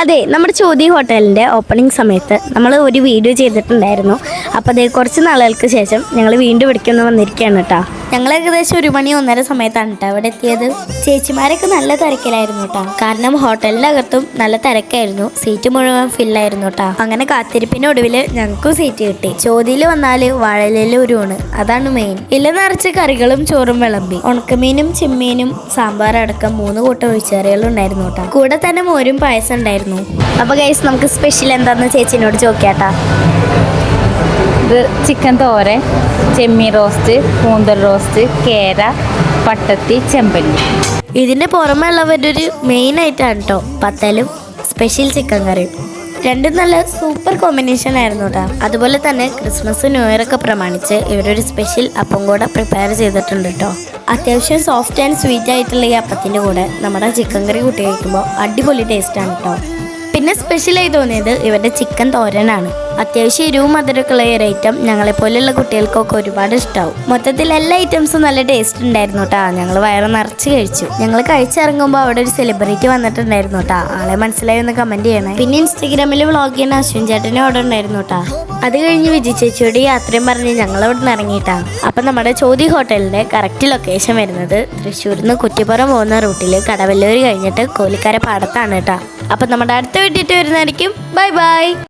അതെ, നമ്മുടെ ചോതി ഹോട്ടലിൻ്റെ ഓപ്പണിംഗ് സമയത്ത് നമ്മൾ ഒരു വീഡിയോ ചെയ്തിട്ടുണ്ടായിരുന്നു. അപ്പോൾ അതേ കുറച്ച് നാളുകൾക്ക് ശേഷം ഞങ്ങൾ വീണ്ടും ഇവിടേക്കൊന്ന് വന്നിരിക്കുകയാണ് കേട്ടോ. ഞങ്ങൾ ഏകദേശം 1 മണി 1:30 സമയത്താണ് കേട്ടോ അവിടെ എത്തിയത്. ചേച്ചിമാരൊക്കെ നല്ല തിരക്കിലായിരുന്നു കേട്ടോ. കാരണം ഹോട്ടലിൻ്റെ അകത്തും നല്ല തിരക്കായിരുന്നു, സീറ്റ് മുഴുവൻ ഫില്ലായിരുന്നു കേട്ടോ. അങ്ങനെ കാത്തിരിപ്പിനൊടുവിൽ ഞങ്ങൾക്കും സീറ്റ് കിട്ടി. ചോതിയിൽ വന്നാൽ വാഴയിലയിൽ ഒരു ഊണ്, അതാണ് മെയിൻ. ഇല നിറച്ച് കറികളും ചോറും വിളമ്പി. ഉണക്കമീനും ചെമ്മീനും സാമ്പാർ അടക്കം 3 കൂട്ടം ഒഴിച്ചുകറികളും ഉണ്ടായിരുന്നു കേട്ടോ. കൂടെ തന്നെ മോരും പായസം ഉണ്ടായിരുന്നു. അപ്പൊ ഗൈസ്, നമുക്ക് സ്പെഷ്യൽ എന്താന്ന് ചേച്ചിനോട് ചോദിക്കാട്ടാ. ഇത് ചിക്കൻ തോരൻ, ചെമ്മീൻ റോസ്റ്റ്, കൂന്തൽ റോസ്റ്റ്, കേര, പട്ടത്തി, ചെമ്പല്ലി. ഇതിന്റെ പുറമെ ഉള്ളവരൊരു മെയിൻ ആയിട്ടാണ് കേട്ടോ പത്തലും സ്പെഷ്യൽ ചിക്കൻ കറിയും. രണ്ടും നല്ല സൂപ്പർ കോമ്പിനേഷൻ ആയിരുന്നു കേട്ടോ. അതുപോലെ തന്നെ ക്രിസ്മസ് ന്യൂ ഇയർ ഒക്കെ പ്രമാണിച്ച് ഇവരൊരു സ്പെഷ്യൽ അപ്പം കൂടെ പ്രിപ്പയർ ചെയ്തിട്ടുണ്ട് കേട്ടോ. അത്യാവശ്യം സോഫ്റ്റ് ആൻഡ് സ്വീറ്റ് ആയിട്ടുള്ള ഈ അപ്പത്തിൻ്റെ കൂടെ നമ്മുടെ ചിക്കൻ കറി കൂട്ടി കഴിക്കുമ്പോൾ അടിപൊളി ടേസ്റ്റാണ് കേട്ടോ. പിന്നെ സ്പെഷ്യലായി തോന്നിയത് ഇവരുടെ ചിക്കൻ തോരനാണ്. അത്യാവശ്യം എരിവും മധുരമൊക്കെയുള്ള ഒരു ഐറ്റം ഞങ്ങളെപ്പോലെയുള്ള കുട്ടികൾക്കൊക്കെ ഒരുപാട് ഇഷ്ടമാവും. മൊത്തത്തിൽ എല്ലാ ഐറ്റംസും നല്ല ടേസ്റ്റ് ഉണ്ടായിരുന്നു കേട്ടോ. ഞങ്ങൾ വയറ് നിറച്ച് കഴിച്ചു. ഞങ്ങൾ കഴിച്ചിറങ്ങുമ്പോൾ അവിടെ ഒരു സെലിബ്രിറ്റി വന്നിട്ടുണ്ടായിരുന്നു കേട്ടോ. ആളെ മനസ്സിലായി ഒന്ന് കമൻറ്റ് ചെയ്യണേ. പിന്നെ ഇൻസ്റ്റഗ്രാമിൽ വ്ളോഗ് ചെയ്യുന്ന അശ്വിൻ ചേട്ടനും അവിടെ ഉണ്ടായിരുന്നു കേട്ടോ. അത് കഴിഞ്ഞ് വിജി ചേച്ചിയോട് യാത്രയും പറഞ്ഞ് ഞങ്ങൾ അവിടെ നിന്ന് ഇറങ്ങിയിട്ടാ. അപ്പം നമ്മുടെ ചോതി ഹോട്ടലിൻ്റെ കറക്റ്റ് ലൊക്കേഷൻ വരുന്നത് തൃശ്ശൂരിൽ നിന്ന് കുറ്റിപ്പുറം പോകുന്ന റൂട്ടിൽ കടവല്ലൂർ കഴിഞ്ഞിട്ട് കോലിക്കര പാടത്താണ് കേട്ടോ. അപ്പം നമ്മുടെ അടുത്ത വീട്ടിട്ട് വരുന്നതായിരിക്കും. Bye bye.